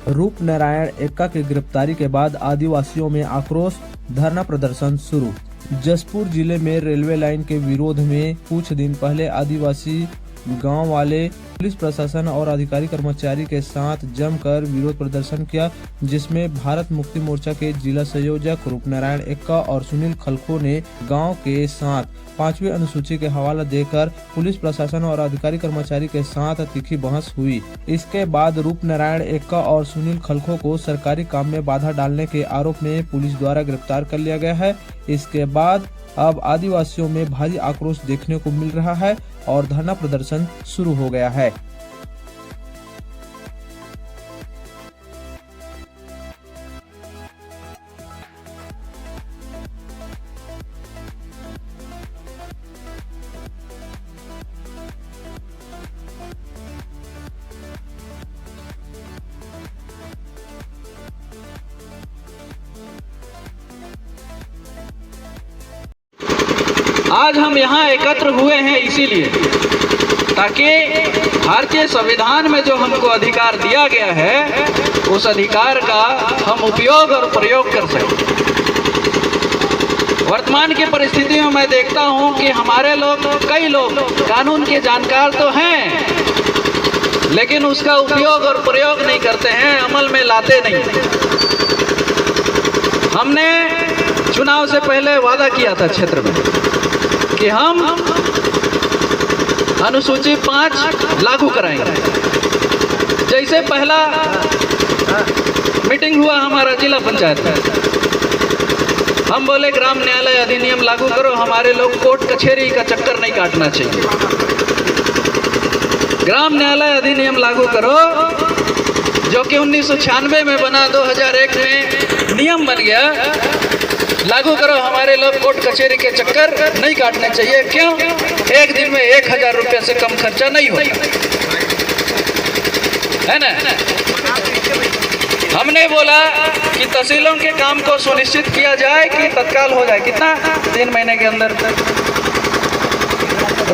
रूप नारायण एक्का की गिरफ्तारी के बाद आदिवासियों में आक्रोश, धरना प्रदर्शन शुरू। जशपुर जिले में रेलवे लाइन के विरोध में कुछ दिन पहले आदिवासी गांव वाले पुलिस प्रशासन और अधिकारी कर्मचारी के साथ जमकर विरोध प्रदर्शन किया, जिसमें भारत मुक्ति मोर्चा के जिला संयोजक रूप नारायण एक्का और सुनील खलखो ने गांव के साथ 5वीं अनुसूची के हवाला देकर पुलिस प्रशासन और अधिकारी कर्मचारी के साथ तीखी बहस हुई। इसके बाद रूप नारायण एक्का और सुनील खलखो को सरकारी काम में बाधा डालने के आरोप में पुलिस द्वारा गिरफ्तार कर लिया गया है। इसके बाद अब आदिवासियों में भारी आक्रोश देखने को मिल रहा है और धरना प्रदर्शन शुरू हो गया है। आज हम यहाँ एकत्र हुए हैं इसीलिए ताकि भारतीय संविधान में जो हमको अधिकार दिया गया है उस अधिकार का हम उपयोग और प्रयोग कर सकें। वर्तमान की परिस्थितियों में मैं देखता हूँ कि हमारे लोग, कई लोग कानून के जानकार तो हैं लेकिन उसका उपयोग और प्रयोग नहीं करते हैं, अमल में लाते नहीं। हमने चुनाव से पहले वादा किया था क्षेत्र में कि हम अनुसूची 5 लागू कराएंगे। जैसे पहला मीटिंग हुआ हमारा जिला पंचायत में, हम बोले ग्राम न्यायालय अधिनियम लागू करो, हमारे लोग कोर्ट कचहरी का चक्कर नहीं काटना चाहिए। ग्राम न्यायालय अधिनियम लागू करो जो कि 1996 में बना, 2001 में नियम बन गया, लागू करो, हमारे लोग कोर्ट कचहरी के चक्कर नहीं काटने चाहिए। क्यों? एक दिन में 1000 रुपये से कम खर्चा नहीं होगा, है ना। हमने बोला कि तहसीलों के काम को सुनिश्चित किया जाए कि तत्काल हो जाए। कितना? 3 महीने के अंदर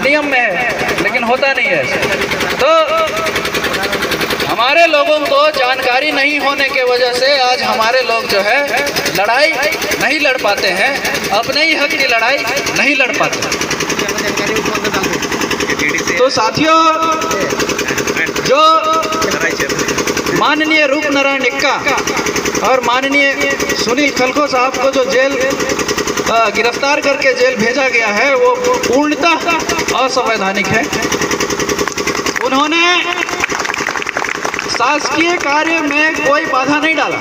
नियम में है लेकिन होता नहीं है। तो हमारे लोगों को जानकारी नहीं होने के वजह से आज हमारे लोग जो है लड़ाई नहीं लड़ पाते हैं, अपने ही हक की लड़ाई नहीं लड़ पाते। तो साथियों, जो माननीय रूप नारायण एक्का और माननीय सुनील खलखो साहब को जो जेल गिरफ्तार करके जेल भेजा गया है वो पूर्णतः असंवैधानिक है। उन्होंने शासकीय कार्य में कोई बाधा नहीं डाला।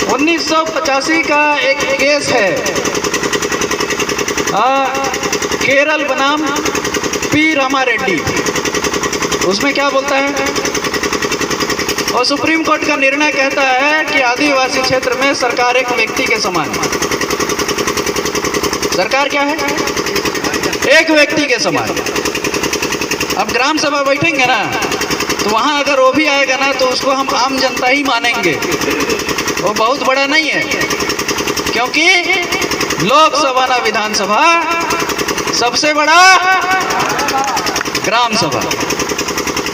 1985 का एक केस है, केरल बनाम पी रामारेड्डी। उसमें क्या बोलता है? और सुप्रीम कोर्ट का निर्णय कहता है कि आदिवासी क्षेत्र में सरकार एक व्यक्ति के समान है। सरकार क्या है? एक व्यक्ति के समान। अब ग्राम सभा बैठेंगे ना तो वहाँ अगर वो भी आएगा ना तो उसको हम आम जनता ही मानेंगे, वो बहुत बड़ा नहीं है। क्योंकि लोकसभा ना विधानसभा, सबसे बड़ा ग्राम सभा।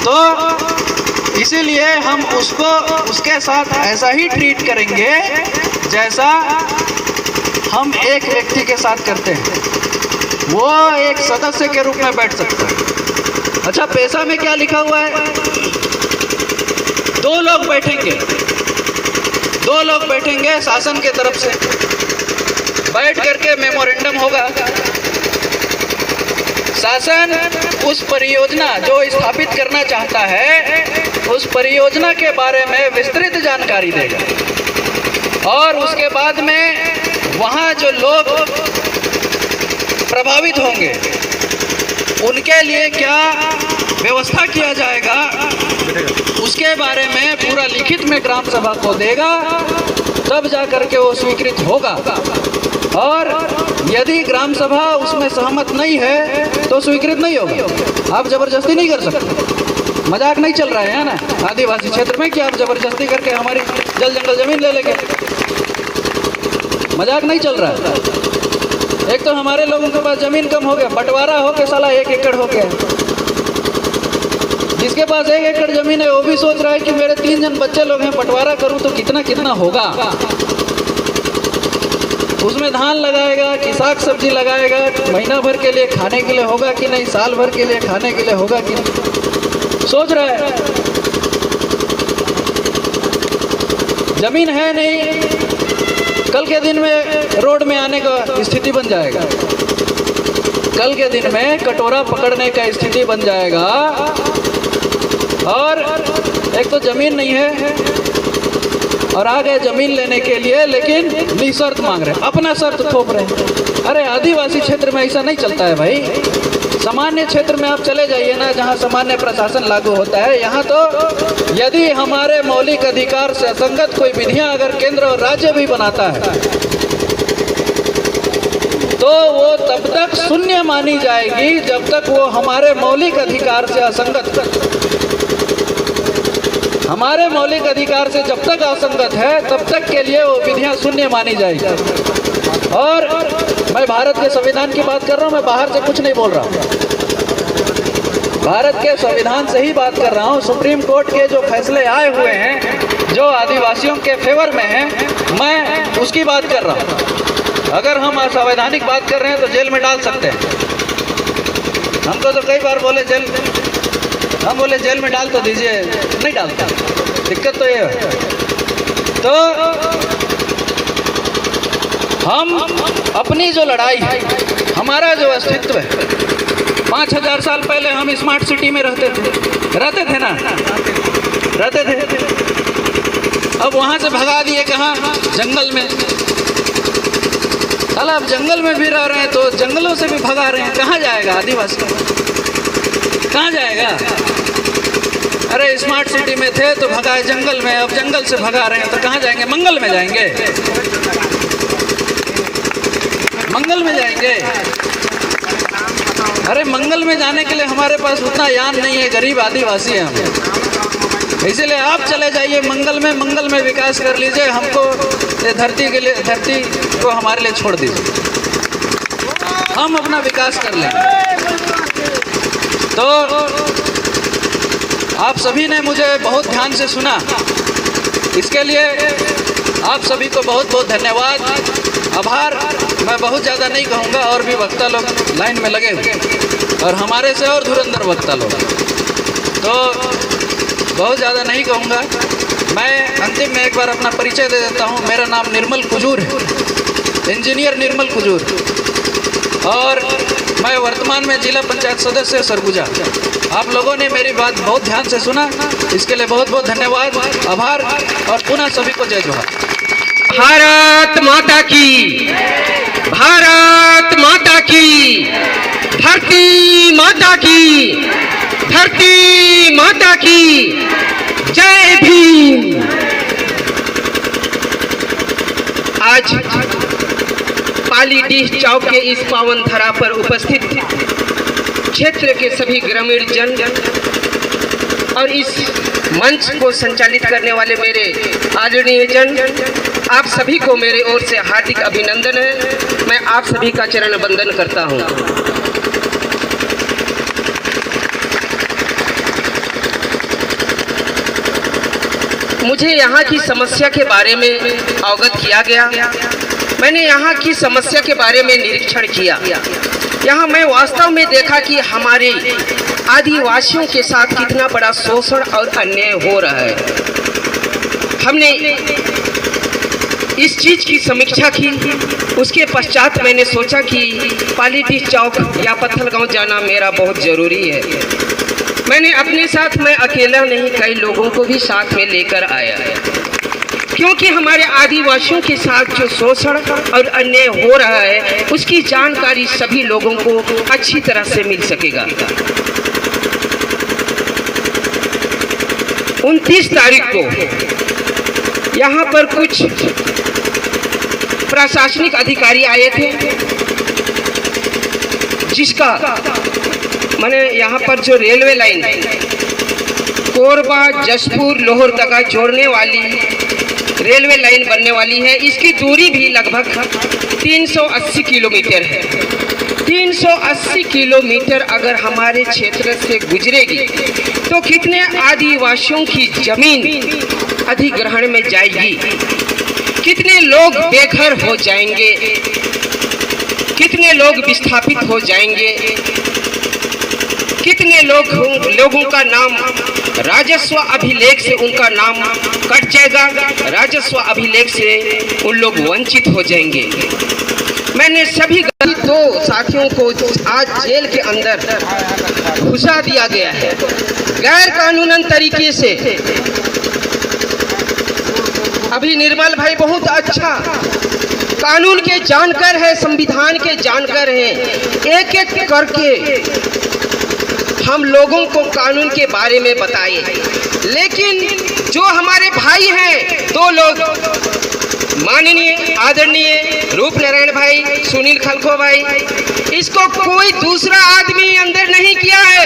तो इसीलिए हम उसको उसके साथ ऐसा ही ट्रीट करेंगे जैसा हम एक व्यक्ति के साथ करते हैं। वो एक सदस्य के रूप में बैठ सकता है। अच्छा, पैसा में क्या लिखा हुआ है? 2 लोग बैठेंगे, 2 लोग बैठेंगे शासन के तरफ से, बैठ करके मेमोरेंडम होगा। शासन उस परियोजना जो स्थापित करना चाहता है उस परियोजना के बारे में विस्तृत जानकारी देगा और उसके बाद में वहाँ जो लोग प्रभावित होंगे उनके लिए क्या व्यवस्था किया जाएगा उसके बारे में पूरा लिखित में ग्राम सभा को देगा, तब जा करके वो स्वीकृत होगा। और यदि ग्राम सभा उसमें सहमत नहीं है तो स्वीकृत नहीं होगा। आप जबरदस्ती नहीं कर सकते। मजाक नहीं चल रहा है ना आदिवासी क्षेत्र में कि आप जबरदस्ती करके हमारी जल जंगल जमीन ले लेंगे। मजाक नहीं चल रहा है। एक तो हमारे लोगों के पास जमीन कम हो गया, बंटवारा हो के साला 1 एकड़ हो गया। जिसके पास 1 एकड़ जमीन है वो भी सोच रहा है कि मेरे 3 जन बच्चे लोग हैं, बंटवारा करूं तो कितना कितना होगा। उसमें धान लगाएगा कि साग सब्जी लगाएगा, महीना भर के लिए खाने के लिए होगा कि नहीं, साल भर के लिए खाने के लिए होगा कि नहीं, सोच रहा है। जमीन है नहीं, कल के दिन में रोड में आने का स्थिति बन जाएगा, कल के दिन में कटोरा पकड़ने का स्थिति बन जाएगा। और एक तो जमीन नहीं है और आ गए जमीन लेने के लिए, लेकिन निशर्त मांग रहे हैं, अपना शर्त थोप रहे हैं। अरे आदिवासी क्षेत्र में ऐसा नहीं चलता है भाई। सामान्य क्षेत्र में आप चले जाइए ना, जहाँ सामान्य प्रशासन लागू होता है, यहाँ तो यदि हमारे मौलिक अधिकार से असंगत कोई विधियां अगर केंद्र और राज्य भी बनाता है तो वो तब तक शून्य मानी जाएगी जब तक वो हमारे मौलिक अधिकार से असंगत, हमारे मौलिक अधिकार से जब तक असंगत है तब तक के लिए वो विधियां शून्य मानी जाएगी। और मैं भारत के संविधान की बात कर रहा हूँ, मैं बाहर से कुछ नहीं बोल रहा हूँ, भारत के संविधान से ही बात कर रहा हूँ। सुप्रीम कोर्ट के जो फैसले आए हुए हैं जो आदिवासियों के फेवर में हैं, मैं उसकी बात कर रहा हूँ। अगर हम असंवैधानिक बात कर रहे हैं तो जेल में डाल सकते हैं। हमको तो कई बार बोले जेल, हम बोले जेल में डाल तो दीजिए, नहीं डालता। दिक्कत तो ये है। तो हम अपनी जो लड़ाई है, हमारा जो अस्तित्व है, 5000 साल पहले हम स्मार्ट सिटी में रहते थे ना, रहते थे। अब वहाँ से भगा दिए कहाँ? जंगल में। चल अब जंगल में भी रह रहे हैं तो जंगलों से भी भगा रहे हैं। कहाँ जाएगा आदिवासी, कहाँ जाएगा? अरे स्मार्ट सिटी में थे तो भगाए जंगल में, अब जंगल से भगा रहे हैं तो कहाँ जाएंगे? मंगल में जाएंगे, मंगल में जाएंगे। अरे मंगल में जाने के लिए हमारे पास उतना यान नहीं है, गरीब आदिवासी हैं हम। इसीलिए आप चले जाइए मंगल में विकास कर लीजिए, हमको धरती के लिए, धरती को हमारे लिए छोड़ दीजिए, हम अपना विकास कर लेंगे। तो आप सभी ने मुझे बहुत ध्यान से सुना, इसके लिए आप सभी को बहुत बहुत धन्यवाद, आभार। मैं बहुत ज़्यादा नहीं कहूँगा, और भी वक्ता लोग लाइन में लगे हुए और हमारे से और धुरंधर वक्ता लोग, तो बहुत ज़्यादा नहीं कहूँगा। मैं अंतिम में एक बार अपना परिचय दे देता हूँ। मेरा नाम निर्मल कुजूर है, इंजीनियर निर्मल कुजूर, और मैं वर्तमान में जिला पंचायत सदस्य सरगुजा। आप लोगों ने मेरी बात बहुत ध्यान से सुना, इसके लिए बहुत बहुत धन्यवाद, आभार, और पुनः सभी को जय जोहार। भारत माता की, भारत माता की, धरती माता की, धरती माता की जय भीम। आज पालीडीह चौक के इस पावन धरा पर उपस्थित क्षेत्र के सभी ग्रामीण जन और इस मंच को संचालित करने वाले मेरे आदरणीय जन, आप सभी को मेरे ओर से हार्दिक अभिनंदन है। मैं आप सभी का चरण वंदन करता हूं। मुझे यहाँ की समस्या के बारे में अवगत किया गया। मैंने यहाँ की समस्या के बारे में निरीक्षण किया। यहाँ मैं वास्तव में देखा कि हमारे आदिवासियों के साथ कितना बड़ा शोषण और अन्याय हो रहा है। हमने इस चीज़ की समीक्षा की। उसके पश्चात मैंने सोचा कि पालीडीह चौक या पत्थलगांव जाना मेरा बहुत ज़रूरी है। मैंने अपने साथ, मैं अकेला नहीं, कई लोगों को भी साथ में लेकर आया है, क्योंकि हमारे आदिवासियों के साथ जो शोषण और अन्याय हो रहा है उसकी जानकारी सभी लोगों को अच्छी तरह से मिल सकेगा। 29 तारीख को यहाँ पर कुछ प्रशासनिक अधिकारी आए थे, जिसका मैंने यहाँ पर जो रेलवे लाइन कोरबा जशपुर लोहरदगा जोड़ने वाली रेलवे लाइन बनने वाली है, इसकी दूरी भी लगभग 380 किलोमीटर है। 380 किलोमीटर अगर हमारे क्षेत्र से गुजरेगी तो कितने आदिवासियों की जमीन अधिग्रहण में जाएगी, कितने लोग बेघर हो जाएंगे, कितने लोग विस्थापित हो जाएंगे, कितने लोगों का नाम राजस्व अभिलेख से उनका नाम कट जाएगा, राजस्व अभिलेख से उन लोग वंचित हो जाएंगे। मैंने सभी दो साथियों को आज जेल के अंदर घुसा दिया गया है गैर कानूनन तरीके से। अभी निर्मल भाई बहुत अच्छा कानून के जानकार है, संविधान के जानकार हैं, एक एक करके हम लोगों को कानून के बारे में बताए। लेकिन जो हमारे भाई हैं, दो लोग माननीय आदरणीय रूप नारायण भाई, सुनील खलखो भाई, इसको कोई दूसरा आदमी अंदर नहीं किया है,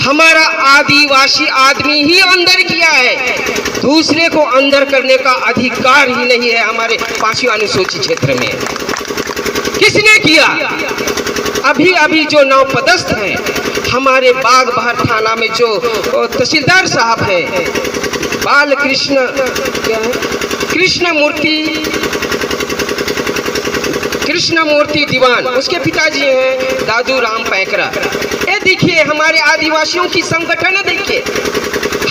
हमारा आदिवासी आदमी ही अंदर किया है। दूसरे को अंदर करने का अधिकार ही नहीं है हमारे 5वीं अनुसूचित क्षेत्र में। किसने किया? अभी अभी जो नवपदस्थ हैं, हमारे बागबाहर थाना में जो तहसीलदार साहब हैं, बालकृष्ण कृष्ण मूर्ति दीवान, उसके पिताजी हैं दादू राम पैकरा। ये देखिए हमारे आदिवासियों की संगठन, देखिए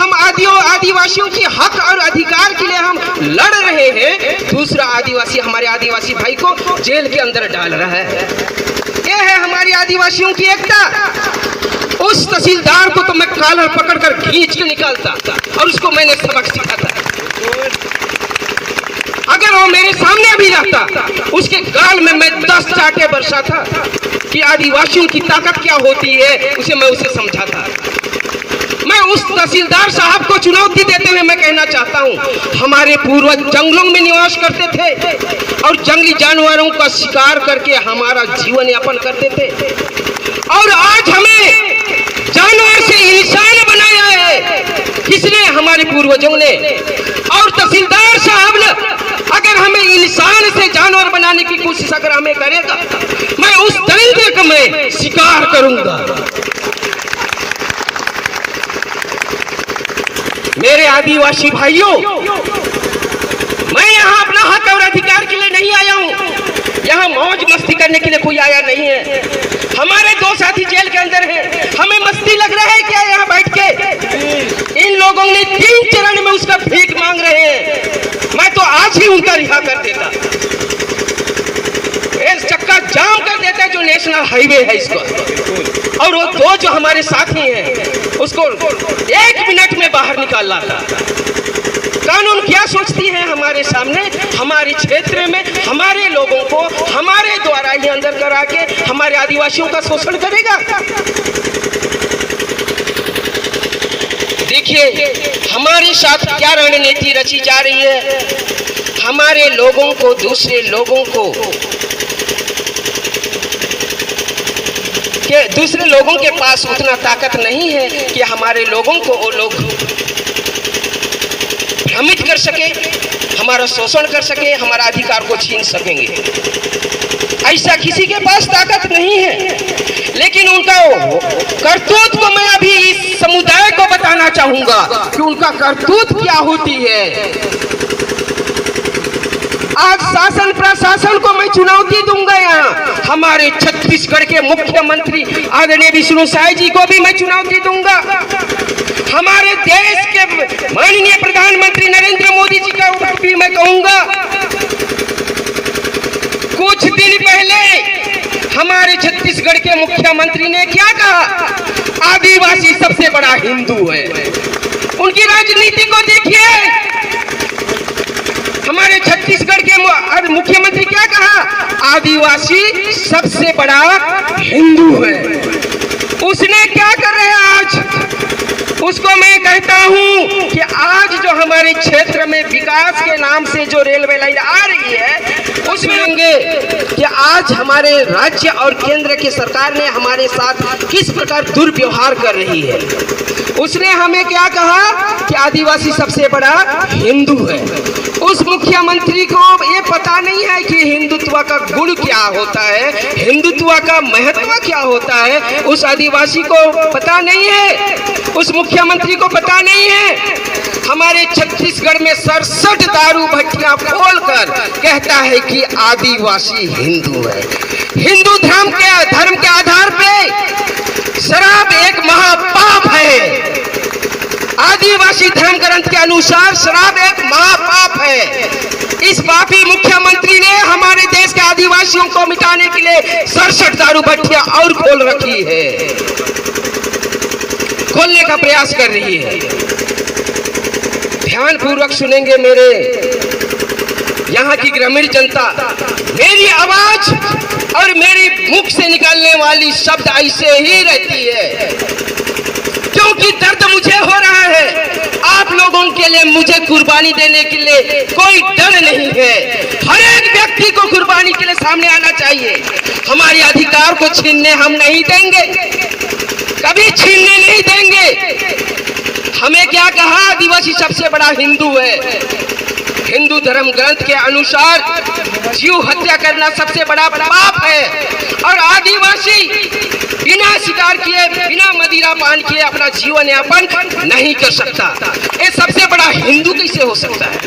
हम आदिवासियों की हक और अधिकार के लिए हम लड़ रहे हैं, दूसरा आदिवासी हमारे आदिवासी भाई को जेल के अंदर डाल रहा है। ये है हमारी आदिवासियों की एकता। उस तहसीलदार को तो मैं कॉलर पकड़कर खींच के निकालता और उसको मैंने सबक सिखाता। अगर वो मेरे सामने भी रहता, उसके गाल में मैं 10 चाटे बरसाता कि आदिवासियों की ताकत क्या होती है, उसे समझाता। मैं उस तहसीलदार साहब को चुनौती देते हुए मैं कहना चाहता हूं, हमारे पूर्वज जंगलों में निवास करते थे और जंगली जानवरों का शिकार करके हमारा जीवन यापन करते थे, और आज हमें जानवर से इंसान बनाया है। किसने? हमारे पूर्वजों ने। और तहसीलदार साहब ने अगर हमें इंसान से जानवर बनाने की कोशिश अगर हमें करेगा, मैं उस दरिंदे को मैं शिकार करूंगा। मेरे आदिवासी भाइयों, मैं यहाँ अपना हक और अधिकार के लिए नहीं आया हूँ, यहाँ मौज मस्ती करने के लिए कोई आया नहीं है। हमारे 2 साथी जेल के अंदर हैं, हमें मस्ती लग रहा है क्या यहाँ बैठ के? इन लोगों ने 3 चरण में उसका भीख मांग रहे हैं, मैं तो आज ही उनका रिहा कर देता, इस चक्का जाम कर देता जो नेशनल हाईवे है इसको। और वो 2 जो हमारे साथी हैं उसको 1 मिनट में बाहर निकाल लाता। कानून क्या सोचती है हमारे सामने? हमारे क्षेत्र में हमारे लोगों को हमारे द्वारा ही अंदर करा के हमारे आदिवासियों का शोषण करेगा। देखिए हमारे साथ क्या रणनीति रची जा रही है। हमारे लोगों को, दूसरे लोगों के पास उतना ताकत नहीं है कि हमारे लोगों को वो लोग भ्रमित कर सके, हमारा शोषण कर सके, हमारा अधिकार को छीन सकेंगे। ऐसा किसी के पास ताकत नहीं है। लेकिन उनका करतूत को मैं अभी इस समुदाय को बताना चाहूंगा कि उनका करतूत क्या होती है। आज शासन प्रशासन को मैं चुनौती दूंगा। यहाँ हमारे छत्तीसगढ़ के मुख्यमंत्री आदरणीय विष्णु साय जी को भी मैं चुनौती दूंगा। हमारे देश के माननीय प्रधानमंत्री नरेंद्र मोदी जी का भी मैं कहूंगा। कुछ दिन पहले हमारे छत्तीसगढ़ के मुख्यमंत्री ने क्या कहा? आदिवासी सबसे बड़ा हिंदू है। उनकी राजनीति को देखिए। हमारे छत्तीसगढ़ के मुख्यमंत्री क्या कहा? आदिवासी सबसे बड़ा हिंदू है। उसने क्या कर रहे हैं आज? उसको मैं कहता हूं कि आज जो हमारे क्षेत्र में विकास के नाम से जो रेलवे लाइन आ रही है, उसमें देखेंगे कि आज हमारे राज्य और केंद्र की सरकार ने हमारे साथ किस प्रकार दुर्व्यवहार कर रही है। उसने हमें क्या कहा कि आदिवासी सबसे बड़ा हिंदू है। उस मुख्यमंत्री को ये पता नहीं है कि हिंदुत्व का गुण क्या होता है, हिंदुत्व का महत्व क्या होता है। उस आदिवासी को पता नहीं है, उस मुख्यमंत्री को पता नहीं है। हमारे छत्तीसगढ़ में 67 दारू भट्टियां खोलकर कहता है कि आदिवासी हिंदू है। हिंदू धर्म के आधार पे शराब एक महापाप है। आदिवासी धर्म ग्रंथ के अनुसार शराब एक महापाप है। इस पापी मुख्यमंत्री ने हमारे देश के आदिवासियों को मिटाने के लिए 67 दारू भट्टियां और खोल रखी है, खोलने का प्रयास कर रही है। ध्यान पूर्वक सुनेंगे मेरे यहाँ की ग्रामीण जनता। मेरी आवाज और मेरी मुख से निकलने वाली शब्द ऐसे ही रहती है, क्योंकि दर्द मुझे हो रहा है। आप लोगों के लिए मुझे कुर्बानी देने के लिए कोई डर नहीं है। हर एक व्यक्ति को कुर्बानी के लिए सामने आना चाहिए। हमारे अधिकार को छीनने हम नहीं देंगे, कभी छीनने नहीं देंगे। हमें क्या कहा, आदिवासी सबसे बड़ा हिंदू है। हिंदू धर्म ग्रंथ के अनुसार जीव हत्या करना सबसे बड़ा पाप है, और आदिवासी बिना शिकार किए, बिना मदिरा पान किए अपना जीवन यापन नहीं कर सकता। ये सबसे बड़ा हिंदू कैसे हो सकता है?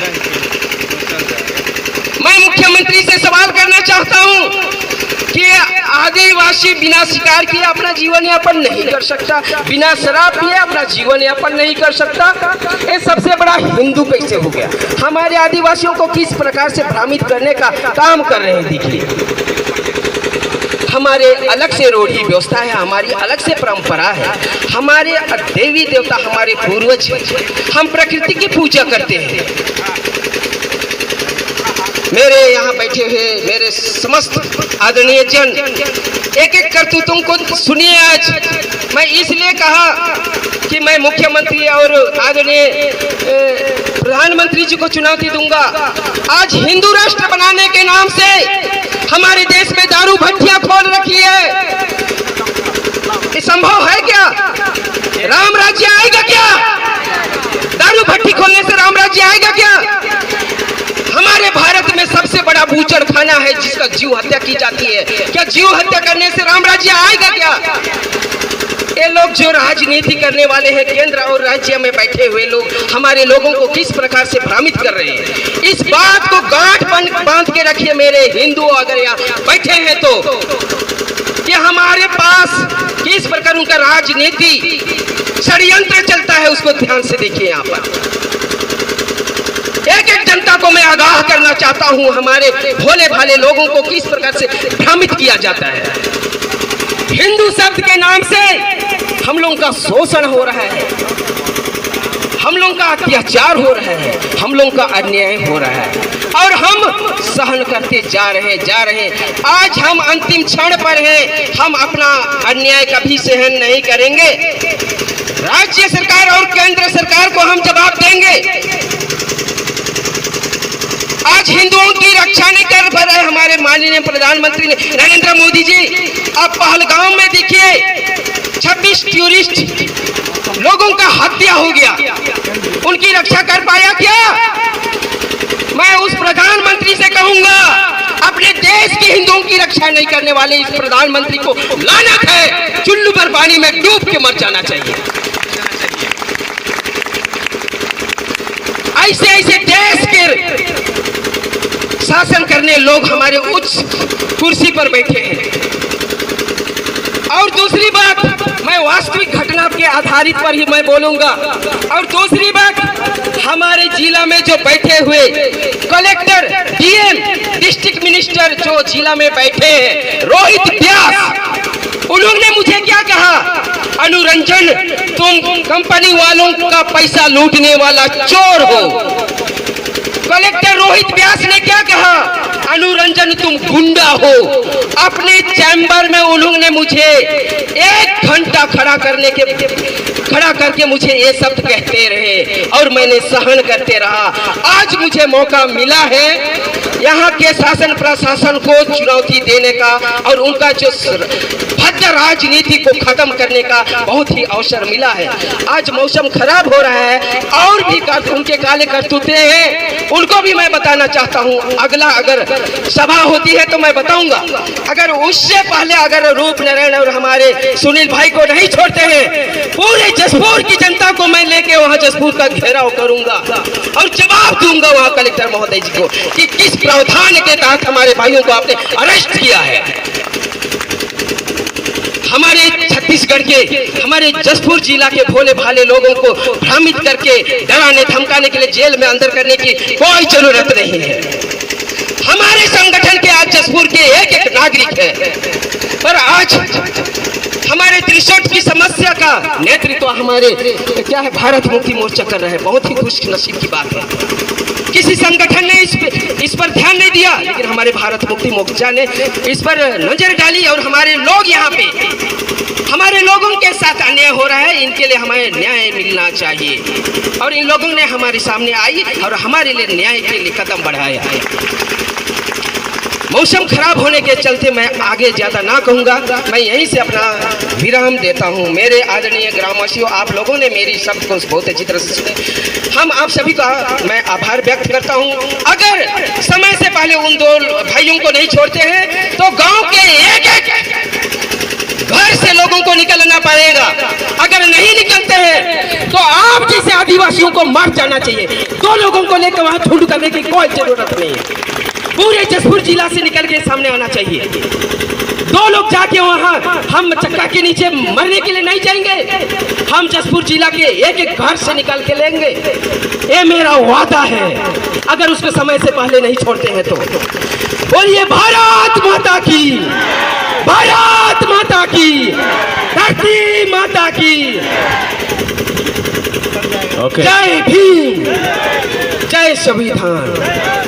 मैं मुख्यमंत्री से सवाल करना चाहता हूं कि आदिवासी बिना शिकार किए अपना जीवन यापन नहीं कर सकता, बिना शराब पिए अपना जीवन यापन नहीं कर सकता। ये सबसे बड़ा हिंदू कैसे हो गया? हमारे आदिवासियों को किस प्रकार से भ्रमित करने का काम कर रहे हैं। देखिए, हमारे अलग से रूढ़ी व्यवस्था है, हमारी अलग से परंपरा है, हमारे देवी देवता हमारे पूर्वज हैं। हम प्रकृति की पूजा करते हैं। मेरे यहाँ बैठे हुए मेरे समस्त आदरणीय जन, एक एक करतूतों को सुनिए। आज मैं इसलिए कहा कि मैं मुख्यमंत्री और आदरणीय प्रधानमंत्री जी को चुनौती दूंगा। आज हिंदू राष्ट्र बनाने के नाम से हमारे देश में दारू भट्टियां खोल रखी है। ये संभव है क्या? राम राज्य आएगा क्या? दारू भट्टी खोलने से राम राज्य आएगा क्या? हमारे भारत में सबसे बड़ा बूचड़ खाना है जिसका जीव हत्या की जाती है। क्या जीव हत्या करने से राम राज्य आएगा क्या? ये लोग जो राजनीति करने वाले हैं, केंद्र और राज्य में बैठे हुए लोग हमारे लोगों को किस प्रकार से भ्रमित कर रहे हैं, इस बात को गांठ बांध के रखिए मेरे हिंदू अगर यहाँ बैठे हैं तो, कि हमारे पास किस प्रकार उनका राजनीति षड्यंत्र चलता है, उसको ध्यान से देखिए। यहाँ पर एक एक जनता को मैं आगाह करना चाहता हूं, हमारे भोले भाले लोगों को किस प्रकार से भ्रमित किया जाता है। हिंदू शब्द के नाम से हम लोगों का शोषण हो रहा है, हम लोगों का अत्याचार हो रहा है, हम लोगों का अन्याय हो रहा है, और हम सहन करते जा रहे हैं। आज हम अंतिम क्षण पर हैं, हम अपना अन्याय कभी सहन नहीं करेंगे। राज्य सरकार और केंद्र सरकार को हम जवाब देंगे। आज हिंदुओं की रक्षा नहीं कर पा रहे हमारे माननीय प्रधानमंत्री ने, नरेंद्र मोदी जी। अब पहलगाम में देखिए 26 टूरिस्ट लोगों का हत्या हो गया, उनकी रक्षा कर पाया क्या? मैं उस प्रधानमंत्री से कहूंगा, अपने देश के हिंदुओं की रक्षा नहीं करने वाले इस प्रधानमंत्री को लानत है, चुल्लू पर पानी में डूब के मर जाना चाहिए। ऐसे ऐसे देश के शासन करने लोग हमारे उच्च कुर्सी पर बैठे हैं। और दूसरी बात, मैं वास्तविक घटना के आधारित पर ही मैं बोलूंगा। और दूसरी बात, हमारे जिला में जो बैठे हुए कलेक्टर, डीएम, डिस्ट्रिक्ट मिनिस्टर जो जिला में बैठे हैं, रोहित व्यास, उन्होंने मुझे क्या कहा, अनुरंजन तुम कंपनी वालों का पैसा लूटने वाला चोर हो। कलेक्टर रोहित व्यास ने क्या कहा, अनुरंजन तुम गुंडा हो। अपने चैम्बर में उन्होंने मुझे 1 घंटा खड़ा करके मुझे ये शब्द कहते रहे और मैंने सहन करते रहा। आज मुझे मौका मिला है, यहाँ के शासन प्रशासन को चुनौती देने का और उनका जो भद्र राजनीति को खत्म करने का बहुत ही अवसर मिला है। आज मौसम खराब हो रहा है और भी उनके काले करतूते हैं, उनको भी मैं बताना चाहता हूँ। अगला अगर सभा होती है तो मैं बताऊंगा। अगर उससे पहले अगर रूप नारायण और हमारे सुनील भाई को नहीं छोड़ते हैं, पूरे जसपुर की जनता को मैं लेके वहाँ जसपुर का घेराव करूंगा और जवाब दूंगा वहाँ कलेक्टर महोदय जी को कि किस प्रावधान के तहत हमारे भाइयों को आपने अरेस्ट किया है। हमारे छत्तीसगढ़ के, हमारे जसपुर जिला के भोले भाले लोगों को भ्रमित करके डराने धमकाने के लिए जेल में अंदर करने की कोई जरूरत नहीं है। हमारे संगठन के आज जसपुर के एक एक नागरिक है, पर आज हमारे त्रिशोट की समस्या का नेतृत्व हमारे क्या है भारत मुक्ति मोर्चा कर रहे हैं। बहुत ही खुशनसीब की बात है। किसी संगठन ने इस पर ध्यान नहीं दिया, लेकिन हमारे भारत मुक्ति मोर्चा ने इस पर नजर डाली और हमारे लोग यहाँ पे, हमारे लोगों के साथ अन्याय हो रहा है, इनके लिए हमें न्याय मिलना चाहिए। और इन लोगों ने हमारे सामने आई और हमारे लिए न्याय के लिए कदम बढ़ाया है। मौसम खराब होने के चलते मैं आगे ज़्यादा ना कहूँगा, मैं यहीं से अपना विराम देता हूँ। मेरे आदरणीय ग्रामवासियों, आप लोगों ने मेरी शब्द को बहुत अच्छी तरह से सुने। हम आप सभी का मैं आभार व्यक्त करता हूँ। अगर समय से पहले उन दो भाइयों को नहीं छोड़ते हैं तो गांव के एक एक घर से लोगों को निकलना पड़ेगा। अगर नहीं निकलते हैं तो आप जैसे आदिवासियों को मार जाना चाहिए। दो लोगों को लेकर वहाँ झुंड करने की कोई जरूरत नहीं है। पूरे जसपुर जिला से निकल के सामने आना चाहिए। दो लोग जाके वहाँ हम चक्का के नीचे मरने के लिए नहीं जाएंगे। हम जसपुर जिला के एक एक घर से निकल के लेंगे, ये मेरा वादा है। अगर उसको समय से पहले नहीं छोड़ते हैं तो बोलिए भारत माता की, भारत माता की, धरती माता की। जय भीम, जय संविधान।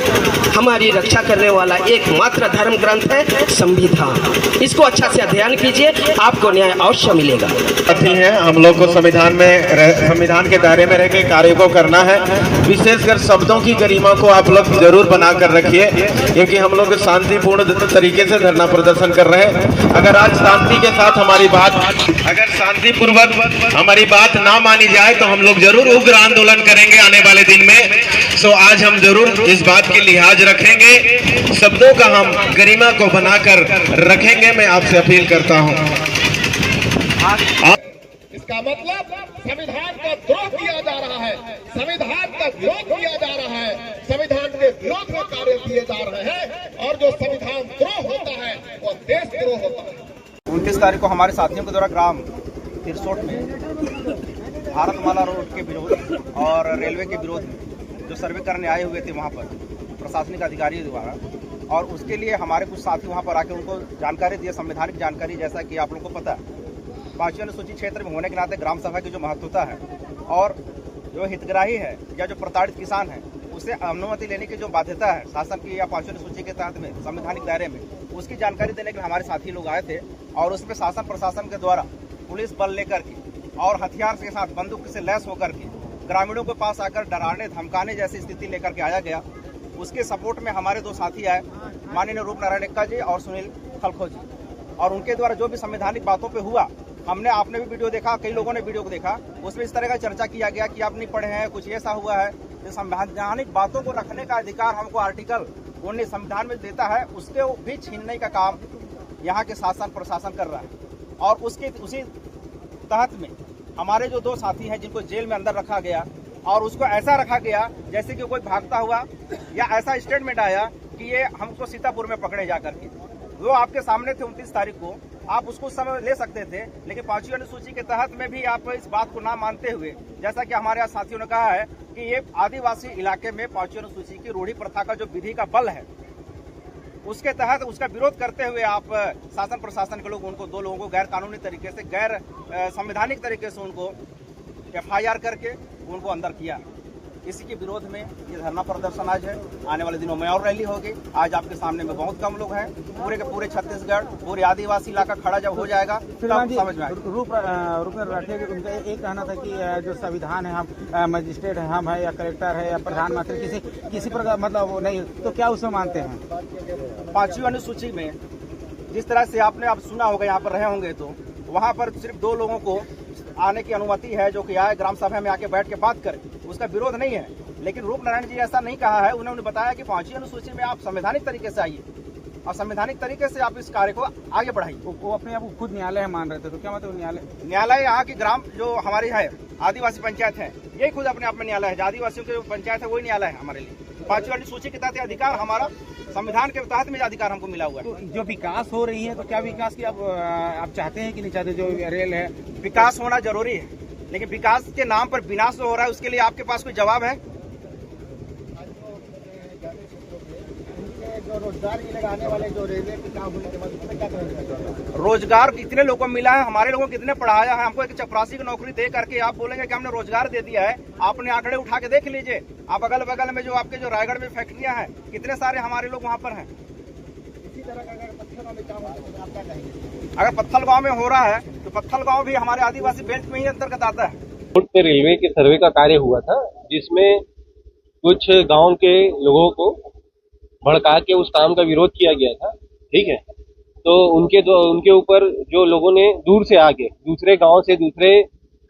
हमारी रक्षा करने वाला एकमात्र धर्म ग्रंथ है संविधान। इसको अच्छा से अध्ययन कीजिए, आपको न्याय अवश्य मिलेगा। साथी हैं, हम लोग को संविधान के दायरे में रह के कार्य को करना है। विशेषकर शब्दों की गरिमा को आप लोग जरूर बना कर रखिए, क्योंकि हम लोग शांतिपूर्ण तरीके से धरना प्रदर्शन कर रहे हैं। अगर आज शांति के साथ हमारी बात, अगर शांतिपूर्वक हमारी बात ना मानी जाए तो हम लोग जरूर उग्र आंदोलन करेंगे आने वाले दिन में। सो आज हम जरूर इस बात की लिहाज रखेंगे, शब्दों का हम गरिमा को बनाकर रखेंगे। मैं आपसे अपील करता हूं। इसका मतलब संविधान का द्रोह किया जा रहा है, संविधान का विरोध किया जा रहा है, संविधान के विरोध में कार्य किए जा रहे हैं। और जो संविधान द्रोह होता है वो देशद्रोह होता है। 29 तारीख को हमारे साथियों के द्वारा ग्राम तिरसोट में भारतमाला रोड के विरोध और रेलवे के विरोध में जो सर्वे करने आए हुए थे वहाँ पर प्रशासनिक अधिकारी द्वारा, और उसके लिए हमारे कुछ साथी वहाँ पर आके उनको जानकारी दिए, संवैधानिक जानकारी। जैसा कि आप लोगों को पता है, 5वीं अनुसूचित क्षेत्र में होने के नाते ग्राम सभा की जो महत्वता है और जो हितग्राही है या जो प्रताड़ित किसान है उसे अनुमति लेने की जो बाध्यता है शासन की या 5वीं अनुसूची के तहत में संवैधानिक दायरे में, उसकी जानकारी देने के लिए हमारे साथी लोग आए थे। और उसमें शासन प्रशासन के द्वारा पुलिस बल लेकर के और हथियार के साथ बंदूक से लैस होकर के ग्रामीणों के पास आकर डराने धमकाने जैसी स्थिति लेकर के आया गया। उसके सपोर्ट में हमारे दो साथी आए, माननीय रूप नारायण एक्का जी और सुनील खलखो जी, और उनके द्वारा जो भी संवैधानिक बातों पे हुआ, आपने भी वीडियो देखा, कई लोगों ने वीडियो को देखा, उसमें इस तरह का चर्चा किया गया कि आप नहीं पढ़े हैं, कुछ ऐसा हुआ है। तो संवैधानिक बातों को रखने का अधिकार हमको आर्टिकल 19 संविधान में देता है, उसके भी छीनने का काम यहाँ के शासन प्रशासन कर रहा है। और उसी तहत में हमारे जो दो साथी हैं जिनको जेल में अंदर रखा गया, और उसको ऐसा रखा गया जैसे कि कोई भागता हुआ, या ऐसा स्टेटमेंट आया कि ये हमको सीतापुर में पकड़े जा करके। वो आपके सामने थे 29 तारीख को, आप उसको समय ले सकते थे, लेकिन 5वीं अनुसूची के तहत में भी आप इस बात को ना मानते हुए, जैसा कि हमारे यहाँ साथियों ने कहा है कि ये आदिवासी इलाके में 5वीं अनुसूची की रूढ़ी प्रथा का जो विधि का बल है, उसके तहत उसका विरोध करते हुए आप शासन प्रशासन के लोग उनको, दो लोगों को गैर कानूनी तरीके से, गैर संवैधानिक तरीके से उनको FIR करके उनको अंदर किया। इसी के विरोध में ये धरना प्रदर्शन आज है। आने वाले दिनों में और रैली होगी। आज आपके सामने में बहुत कम लोग हैं। पूरे के पूरे छत्तीसगढ़, पूरे आदिवासी इलाका खड़ा जब हो जाएगा तब समझ में आएगा। रूपेंद्र राठिया के उनका एक कहना था कि जो संविधान है, हम मजिस्ट्रेट है, हम है या कलेक्टर है या प्रधानमंत्री, किसी प्रकार मतलब वो नहीं, तो क्या उसमें मानते हैं? 5वीं अनुसूची में जिस तरह से आपने आप सुना होगा, यहाँ पर रहे होंगे तो वहाँ पर सिर्फ 2 लोगों को आने की अनुमति है, जो कि आए ग्राम सभा में आके बैठ के बात करें, उसका विरोध नहीं है। लेकिन रूपनारायण जी ऐसा नहीं कहा है। उन्होंने बताया कि 5वीं अनुसूची में आप संवैधानिक तरीके से आइए और संवैधानिक तरीके से आप इस कार्य को आगे बढ़ाइए। वो अपने आप को खुद न्यायालय मान रहे थे, तो क्या मतलब न्यायालय यहाँ की ग्राम जो हमारी है आदिवासी पंचायत है, यही खुद अपने आप में न्यायालय है। आदिवासियों की जो पंचायत है वही न्यायालय है हमारे लिए। 5वीं अनुसूची के तहत अधिकार हमारा संविधान के तहत में अधिकार हमको मिला हुआ है। तो जो विकास हो रही है, तो क्या विकास की आप चाहते हैं कि नहीं चाहते? जो रेल है, विकास होना जरूरी है, लेकिन विकास के नाम पर विनाश हो रहा है, उसके लिए आपके पास कोई जवाब है? जो रोजगार मिलेगा आने वाले जो रेलवे के काम होने के बाद उसमें क्या करेंगे? रोजगार कितने लोगों को मिला है? हमारे लोगों को कितने पढ़ाया है? हमको एक चपरासी की नौकरी दे करके आप बोलेंगे कि हमने रोजगार दे दिया है। आपने आंकड़े उठा के देख लीजिए। आप अगल बगल में जो आपके जो रायगढ़ में फैक्ट्रियां हैं, कितने सारे हमारे लोग वहाँ पर हैं। इसी तरह का अगर पत्थलगांव में काम होता है तो आप क्या कहेंगे? अगर पत्थलगांव में हो रहा है तो पत्थलगांव भी हमारे आदिवासी बेल्ट में ही अंतर्गत आता है। रोड पे रेलवे के सर्वे का कार्य हुआ था, जिसमें कुछ गांव के लोगों को भड़का के उस काम का विरोध किया गया था। ठीक है, तो उनके ऊपर जो लोगों ने दूर से आके, दूसरे गांव से, दूसरे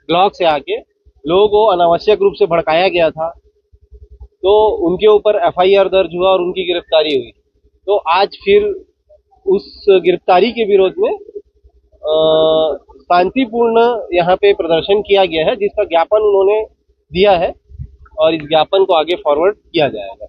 ब्लॉक से आके लोगों को अनावश्यक रूप से भड़काया गया था, तो उनके ऊपर FIR दर्ज हुआ और उनकी गिरफ्तारी हुई। तो आज फिर उस गिरफ्तारी के विरोध में शांतिपूर्ण यहाँ पे प्रदर्शन किया गया है, जिसका ज्ञापन उन्होंने दिया है और इस ज्ञापन को आगे फॉरवर्ड किया जाएगा।